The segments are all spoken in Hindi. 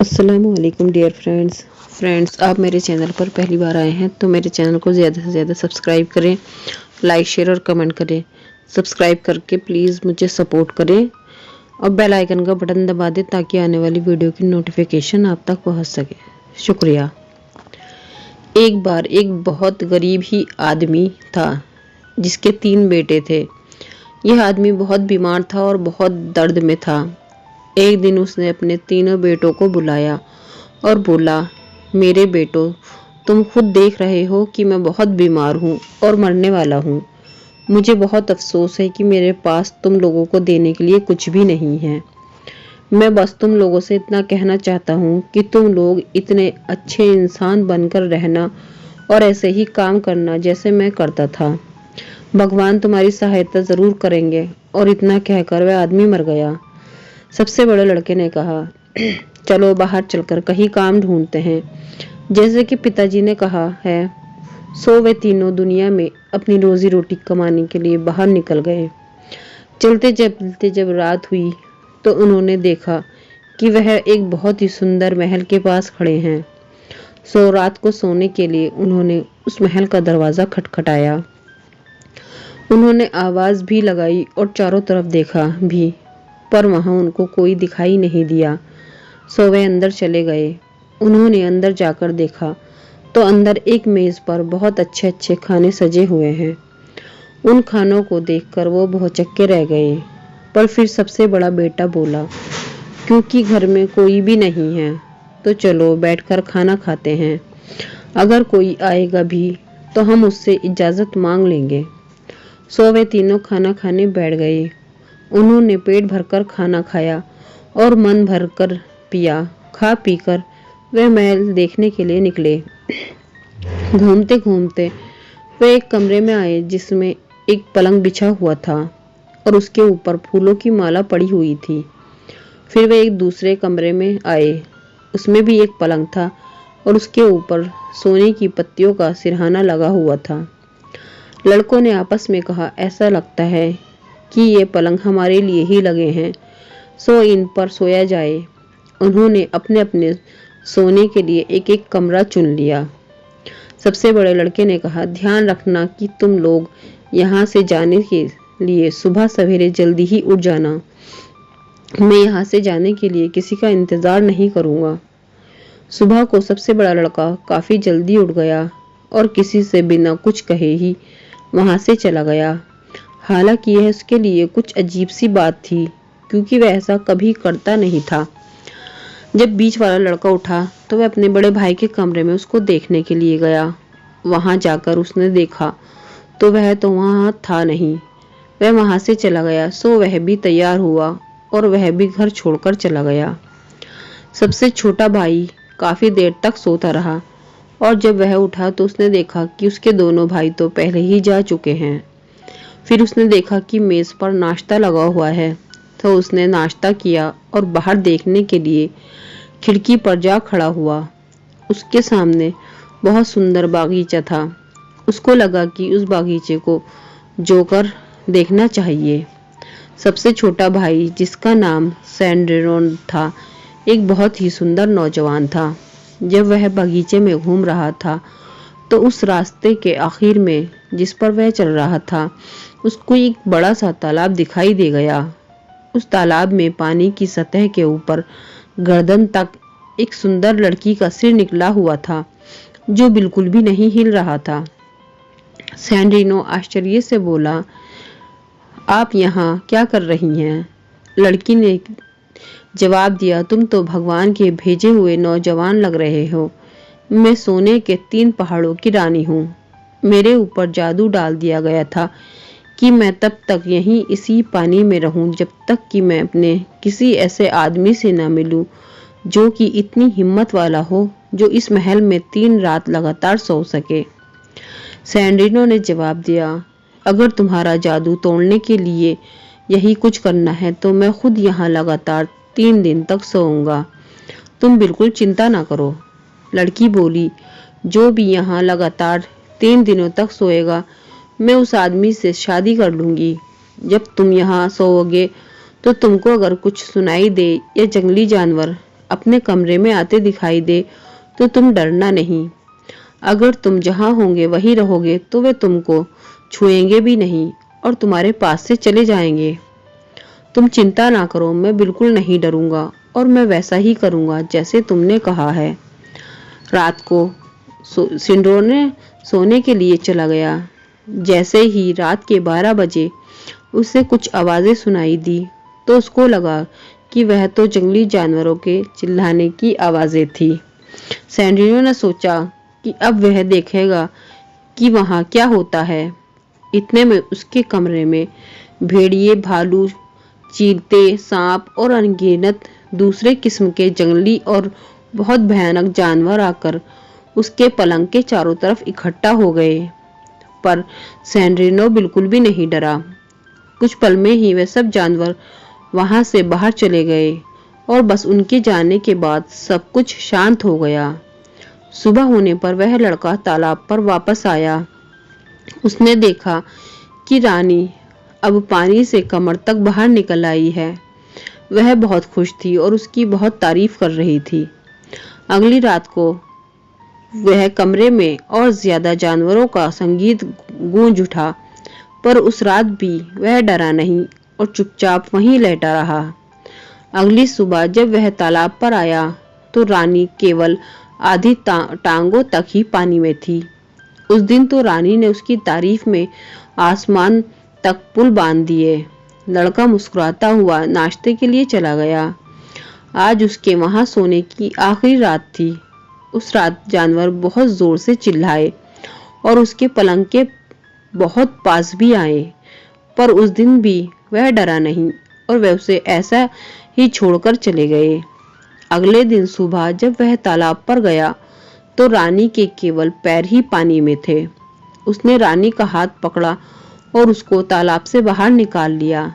अस्सलामुअलैकुम डियर फ्रेंड्स आप मेरे चैनल पर पहली बार आए हैं तो मेरे चैनल को ज़्यादा से ज़्यादा सब्सक्राइब करें, लाइक शेयर और कमेंट करें। सब्सक्राइब करके प्लीज़ मुझे सपोर्ट करें और बेल आइकन का बटन दबा दें ताकि आने वाली वीडियो की नोटिफिकेशन आप तक पहुंच सके। शुक्रिया। एक बार एक बहुत गरीब ही आदमी था जिसके 3 बेटे थे। यह आदमी बहुत बीमार था और बहुत दर्द में था। एक दिन उसने अपने तीनों बेटों को बुलाया और बोला, मेरे बेटों, तुम खुद देख रहे हो कि मैं बहुत बीमार हूँ और मरने वाला हूँ। मुझे बहुत अफसोस है कि मेरे पास तुम लोगों को देने के लिए कुछ भी नहीं है। मैं बस तुम लोगों से इतना कहना चाहता हूँ कि तुम लोग इतने अच्छे इंसान बनकर रहना और ऐसे ही काम करना जैसे मैं करता था। भगवान तुम्हारी सहायता ज़रूर करेंगे। और इतना कहकर वह आदमी मर गया। सबसे बड़े लड़के ने कहा, चलो बाहर चलकर कहीं काम ढूंढते हैं। जैसे कि पिताजी ने कहा है, सो वे तीनों दुनिया में अपनी रोजी रोटी कमाने के लिए बाहर निकल गए। चलते जब रात हुई तो उन्होंने देखा कि वह एक बहुत ही सुंदर महल के पास खड़े हैं। सो रात को सोने के लिए उन्होंने उस महल का दरवाज़ा खटखटाया। उन्होंने आवाज़ भी लगाई और चारों तरफ देखा भी, पर वहां उनको कोई दिखाई नहीं दिया। सो वे अंदर चले गए। उन्होंने अंदर जाकर देखा तो अंदर एक मेज पर बहुत अच्छे अच्छे खाने सजे हुए हैं। उन खानों को देखकर वो भौचक्के रह गए। पर फिर सबसे बड़ा बेटा बोला, क्योंकि घर में कोई भी नहीं है तो चलो बैठकर खाना खाते हैं। अगर कोई आएगा भी तो हम उससे इजाज़त मांग लेंगे। सो वे तीनों खाना खाने बैठ गए। उन्होंने पेट भरकर खाना खाया और मन भरकर पिया। खा पीकर वे महल देखने के लिए निकले। घूमते घूमते वे एक कमरे में आए जिसमें एक पलंग बिछा हुआ था और उसके ऊपर फूलों की माला पड़ी हुई थी। फिर वे एक दूसरे कमरे में आए, उसमें भी एक पलंग था और उसके ऊपर सोने की पत्तियों का सिरहाना लगा हुआ था। लड़कों ने आपस में कहा, ऐसा लगता है कि ये पलंग हमारे लिए ही लगे हैं, सो इन पर सोया जाए। उन्होंने अपने अपने सोने के लिए एक एक कमरा चुन लिया। सबसे बड़े लड़के ने कहा, ध्यान रखना कि तुम लोग यहाँ से जाने के लिए सुबह सवेरे जल्दी ही उठ जाना। मैं यहाँ से जाने के लिए किसी का इंतज़ार नहीं करूँगा। सुबह को सबसे बड़ा लड़का काफ़ी जल्दी उठ गया और किसी से बिना कुछ कहे ही वहाँ से चला गया। हालांकि यह उसके लिए कुछ अजीब सी बात थी, क्योंकि वह ऐसा कभी करता नहीं था। जब बीच वाला लड़का उठा तो वह अपने बड़े भाई के कमरे में उसको देखने के लिए गया। वहां जाकर उसने देखा तो वह तो वहां था नहीं। वह वहां से चला गया। सो वह भी तैयार हुआ और वह भी घर छोड़कर चला गया। सबसे छोटा भाई काफी देर तक सोता रहा और जब वह उठा तो उसने देखा कि उसके दोनों भाई तो पहले ही जा चुके हैं। फिर उसने देखा कि मेज पर नाश्ता लगा हुआ है तो उसने नाश्ता किया और बाहर देखने के लिए खिड़की पर जा खड़ा हुआ। उसके सामने बहुत सुंदर बागीचा था। उसको लगा कि उस बागीचे को जोकर देखना चाहिए। सबसे छोटा भाई, जिसका नाम सैंड्रेरोन था, एक बहुत ही सुंदर नौजवान था। जब वह बागीचे में घूम रहा था तो उस रास्ते के आखिर में जिस पर वह चल रहा था उसको एक बड़ा सा तालाब दिखाई दे गया। उस तालाब में पानी की सतह के ऊपर गर्दन तक एक सुंदर लड़की का सिर निकला हुआ था जो बिल्कुल भी नहीं हिल रहा था। सैंड्रीनो आश्चर्य से बोला, आप यहाँ क्या कर रही हैं? लड़की ने जवाब दिया, तुम तो भगवान के भेजे हुए नौजवान लग रहे हो। मैं सोने के 3 पहाड़ों की रानी हूँ। मेरे ऊपर जादू डाल दिया गया था कि मैं तब तक यहीं इसी पानी में रहूं जब तक कि मैं अपने किसी ऐसे आदमी से ना मिलूं जो कि इतनी हिम्मत वाला हो जो इस महल में 3 रात लगातार सो सके। सैंड्रीनो ने जवाब दिया, अगर तुम्हारा जादू तोड़ने के लिए यही कुछ करना है तो मैं खुद यहाँ लगातार 3 दिन तक सोऊंगा। तुम बिल्कुल चिंता ना करो। लड़की बोली, जो भी यहाँ लगातार 3 दिनों तक सोएगा मैं उस आदमी से शादी कर लूंगी। जब तुम यहाँ सोओगे तो तुमको अगर कुछ सुनाई दे या जंगली जानवर अपने कमरे में आते दिखाई दे तो तुम डरना नहीं। अगर तुम जहां होंगे वहीं रहोगे तो वे तुमको छुएंगे भी नहीं और तुम्हारे पास से चले जाएंगे। तुम चिंता ना करो, मैं बिल्कुल नहीं डरूंगा और मैं वैसा ही करूंगा जैसे तुमने कहा है। रात को सिंड्रो सोने के लिए चला गया। जैसे ही रात के 12 बजे उसे कुछ आवाजें सुनाई दी तो उसको लगा कि वह तो जंगली जानवरों के चिल्लाने की आवाजें थी। सैंड्रिनो ने सोचा कि अब वह देखेगा कि वहां क्या होता है। इतने में उसके कमरे में भेड़िए, भालू, चीते, सांप और अनगिनत दूसरे किस्म के जंगली और बहुत भयानक जानवर आकर उसके पलंग के चारों तरफ इकट्ठा हो गए। पर सैंड्रिनो बिल्कुल भी नहीं डरा। कुछ पल में ही वे सब जानवर वहां से बाहर चले गए और बस उनके जाने के बाद सब कुछ शांत हो गया। सुबह होने पर वह लड़का तालाब पर वापस आया। उसने देखा कि रानी अब पानी से कमर तक बाहर निकल आई है। वह बहुत खुश थी और उसकी बहुत तारीफ कर रही थी। अगली रात को वह कमरे में और ज्यादा जानवरों का संगीत गूंज उठा, पर उस रात भी वह डरा नहीं और चुपचाप वहीं लेटा रहा। अगली सुबह जब वह तालाब पर आया तो रानी केवल आधी टांगों तक ही पानी में थी। उस दिन तो रानी ने उसकी तारीफ में आसमान तक पुल बांध दिए। लड़का मुस्कुराता हुआ नाश्ते के लिए चला गया। आज उसके वहां सोने की आखिरी रात थी। उस रात जानवर बहुत जोर से चिल्लाए और उसके पलंग के बहुत पास भी आए, पर उस दिन भी वह डरा नहीं और वह उसे ऐसा ही छोड़कर चले गए। अगले दिन सुबह जब वह तालाब पर गया तो रानी के केवल पैर ही पानी में थे। उसने रानी का हाथ पकड़ा और उसको तालाब से बाहर निकाल लिया।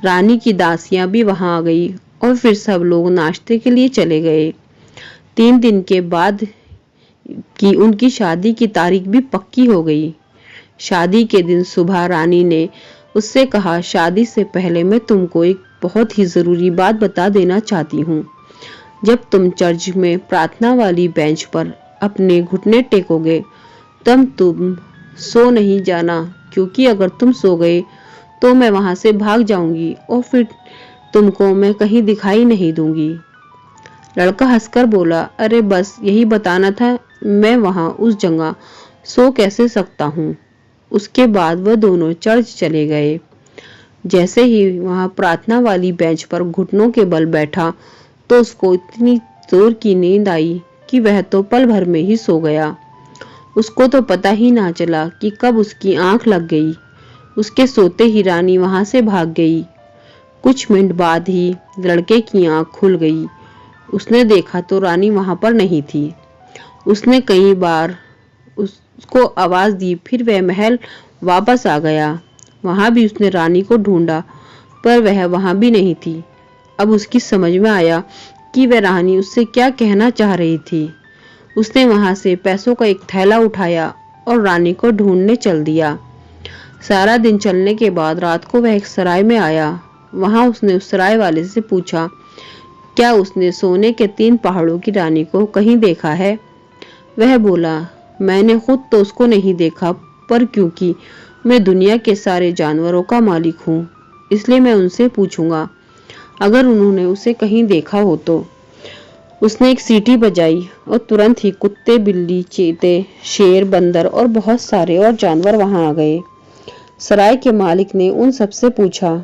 रानी की दासियां भी वहां आ गई और फिर सब लोग नाश्ते के लिए चले गए। 3 दिन के बाद की उनकी शादी की तारीख भी पक्की हो गई। शादी के दिन सुबह रानी ने उससे कहा, शादी से पहले मैं तुमको एक बहुत ही जरूरी बात बता देना चाहती हूँ। जब तुम चर्च में प्रार्थना वाली बेंच पर अपने घुटने टेकोगे तब तुम सो नहीं जाना, क्योंकि अगर तुम सो गए तो मैं वहां से भाग जाऊंगी और फिर तुमको मैं कहीं दिखाई नहीं दूंगी। लड़का हंसकर बोला, अरे बस यही बताना था, मैं वहां उस जगह सो कैसे सकता हूँ। उसके बाद वह दोनों चर्च चले गए। जैसे ही वहां प्रार्थना वाली बेंच पर घुटनों के बल बैठा तो उसको इतनी जोर की नींद आई कि वह तो पल भर में ही सो गया। उसको तो पता ही ना चला कि कब उसकी आंख लग गई। उसके सोते ही रानी वहां से भाग गई। कुछ मिनट बाद ही लड़के की आंख खुल गई। उसने देखा तो रानी वहां पर नहीं थी। उसने कई बार उसको आवाज दी, फिर वह महल वापस आ गया। वहां भी उसने रानी को ढूंढा, पर वह वहां भी नहीं थी। अब उसकी समझ में आया कि वह रानी उससे क्या कहना चाह रही थी। उसने वहां से पैसों का एक थैला उठाया और रानी को ढूंढने चल दिया। सारा दिन चलने के बाद रात को वह एक सराय में आया। वहां उसने उस सराय वाले से पूछा, क्या उसने सोने के 3 पहाड़ों की रानी को कहीं देखा है? वह बोला, मैंने खुद तो उसको नहीं देखा, पर क्योंकि मैं दुनिया के सारे जानवरों का मालिक हूँ, इसलिए मैं उनसे पूछूंगा अगर उन्होंने उसे कहीं देखा हो तो। उसने एक सीटी बजाई और तुरंत ही कुत्ते, बिल्ली, चीते, शेर, बंदर और बहुत सारे और जानवर वहां आ गए। सराय के मालिक ने उन सबसे पूछा,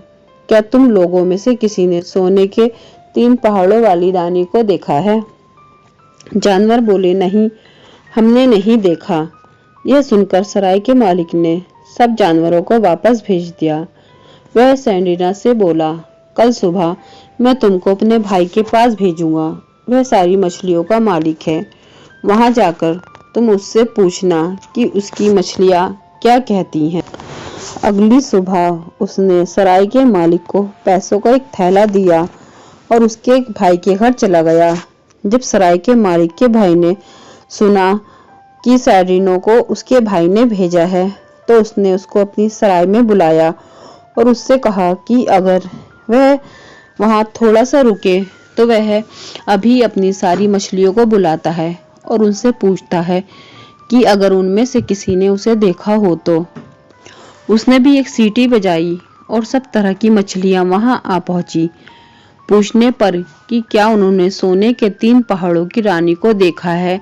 क्या तुम लोगों में से किसी ने सोने के 3 पहाड़ों वाली रानी को देखा है? जानवर बोले, नहीं, हमने नहीं देखा। यह सुनकर सराय के मालिक ने सब जानवरों को वापस भेज दिया। वह सैंड्रिना से बोला, कल सुबह मैं तुमको अपने भाई के पास भेजूंगा। वह सारी मछलियों का मालिक है। वहां जाकर तुम उससे पूछना कि उसकी मछलियां क्या कहती हैं। अगली सुबह उसने सराय के मालिक को पैसों का एक थैला दिया और उसके भाई के घर चला गया। जब सराय के मालिक के भाई ने सुना कि सैंड्रिनो को उसके भाई ने भेजा है तो उसने उसको अपनी सराय में बुलाया और उससे कहा कि अगर वह वहां थोड़ा सा रुके तो वह अभी अपनी सारी मछलियों को बुलाता है और उनसे पूछता है कि अगर उनमें से किसी ने उसे देखा हो तो। उसने भी एक सीटी बजाई और सब तरह की मछलियां वहां आ पहुंची। पूछने पर कि क्या उन्होंने सोने के 3 पहाड़ों की रानी को देखा है,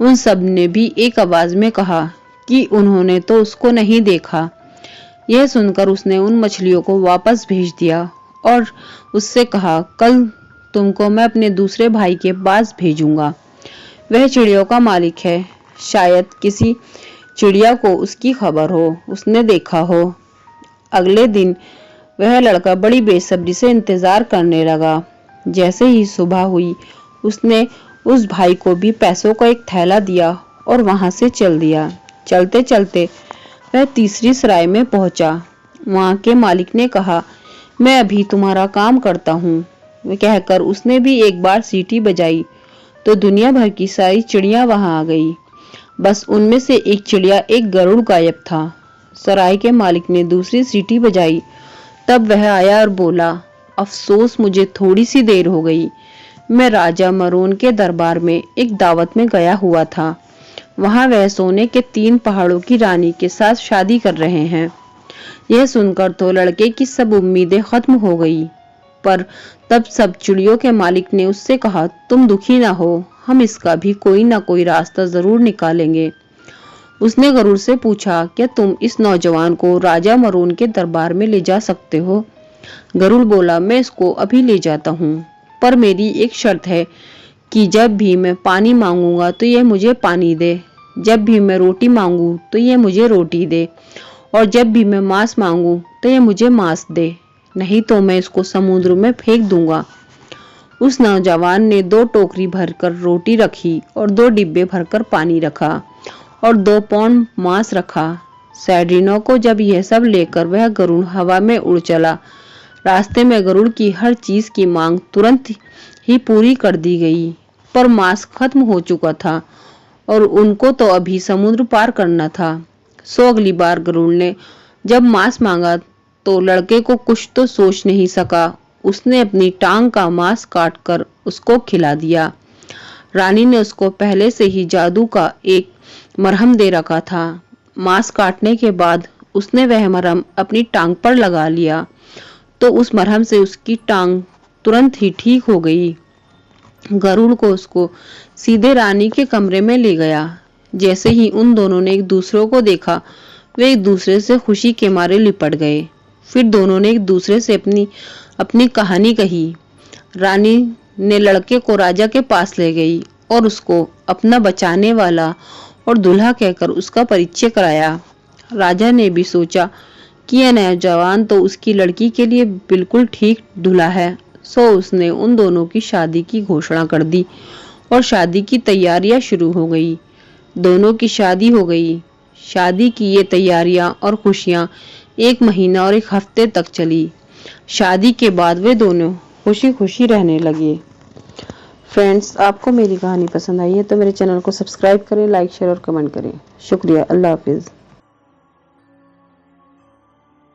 उन सब ने भी एक आवाज में कहा कि उन्होंने तो उसको नहीं देखा। यह सुनकर उसने उन मछलियों को वापस भेज दिया और उससे कहा, कल तुमको मैं अपने दूसरे भाई के पास भेजूंगा। वह चिड़ियों का मालिक है, शायद किसी चिड़िया को उसकी खबर हो, उसने देखा हो। अगले दिन वह लड़का बड़ी बेसब्री से इंतजार करने लगा। जैसे ही सुबह हुई, उसने उस भाई को भी पैसों का एक थैला दिया और वहां से चल दिया। चलते चलते वह तीसरी सराय में पहुंचा। वहां के मालिक ने कहा, मैं अभी तुम्हारा काम करता हूँ। वह कहकर उसने भी एक बार सीटी बजाई तो दुनिया भर की सारी चिड़िया वहां आ गई। बस उनमें से एक चिड़िया, एक गरुड़, गायब था। सराय के मालिक ने दूसरी सीटी बजाई। तब वह आया और बोला, अफसोस, मुझे थोड़ी सी देर हो गई। मैं राजा मरोन के दरबार में एक दावत में गया हुआ था। वहां वह सोने के 3 पहाड़ों की रानी के साथ शादी कर रहे हैं। यह सुनकर तो लड़के की सब उम्मीदें खत्म हो गई। पर तब सब चिड़ियों के मालिक ने उससे कहा, तुम दुखी ना हो, हम इसका भी कोई ना कोई रास्ता जरूर निकालेंगे। उसने गरुड़ से पूछा, क्या तुम इस नौजवान को राजा मरोन के दरबार में ले जा सकते हो? गरुड़ बोला, मैं इसको अभी ले जाता हूँ, पर मेरी एक शर्त है कि जब भी मैं पानी मांगूंगा तो यह मुझे पानी दे, जब भी मैं रोटी मांगू तो यह मुझे रोटी दे, और जब भी मैं मांस मांगू तो यह मुझे मांस दे, नहीं तो मैं इसको समुद्र में फेंक दूंगा। उस नौजवान ने 2 टोकरी भरकर रोटी रखी और 2 डिब्बे भरकर पानी रखा और 2 पाउंड मांस रखा। सैड्रिनो को जब यह सब लेकर वह गरुड़ हवा में उड़ चला। रास्ते में गरुड़ की हर चीज की मांग तुरंत ही पूरी कर दी गई, पर मांस खत्म हो चुका था और उनको तो अभी समुद्र पार करना था। सो अगली बार गरुड़ ने जब मांस मांगा तो लड़के को कुछ तो सोच नहीं सका। उसने अपनी टांग का मांस काटकर उसको खिला दिया। रानी ने उसको पहले से ही जादू का एक मरहम दे रखा था। मांस काटने के बाद उसने वह मरहम अपनी टांग पर लगा लिया तो उस मरहम से उसकी टांग तुरंत ही ठीक हो गई। गरुड़ को उसको सीधे रानी के कमरे में ले गया। जैसे ही उन दोनों ने एक दूसरे को देखा, वे एक दूसरे से खुशी के मारे लिपट गए। फिर दोनों ने एक दूसरे से अपनी कहानी कही। रानी ने लड़के को राजा के पास ले गई और उसको अपना बचाने वाला और दूल्हा कहकर उसका परिचय कराया। राजा ने भी सोचा कि यह नौजवान तो उसकी लड़की के लिए बिल्कुल ठीक दूल्हा है। सो उसने उन दोनों की शादी की घोषणा कर दी और शादी की तैयारियां शुरू हो गई। दोनों की शादी हो गई। शादी की ये तैयारियां और खुशियां 1 महीना और 1 हफ्ते तक चली। शादी के बाद वे दोनों खुशी खुशी रहने लगे। फ्रेंड्स, आपको मेरी कहानी पसंद आई है तो मेरे चैनल को सब्सक्राइब करें, लाइक, शेयर और कमेंट करें। शुक्रिया। अल्लाह हाफिज।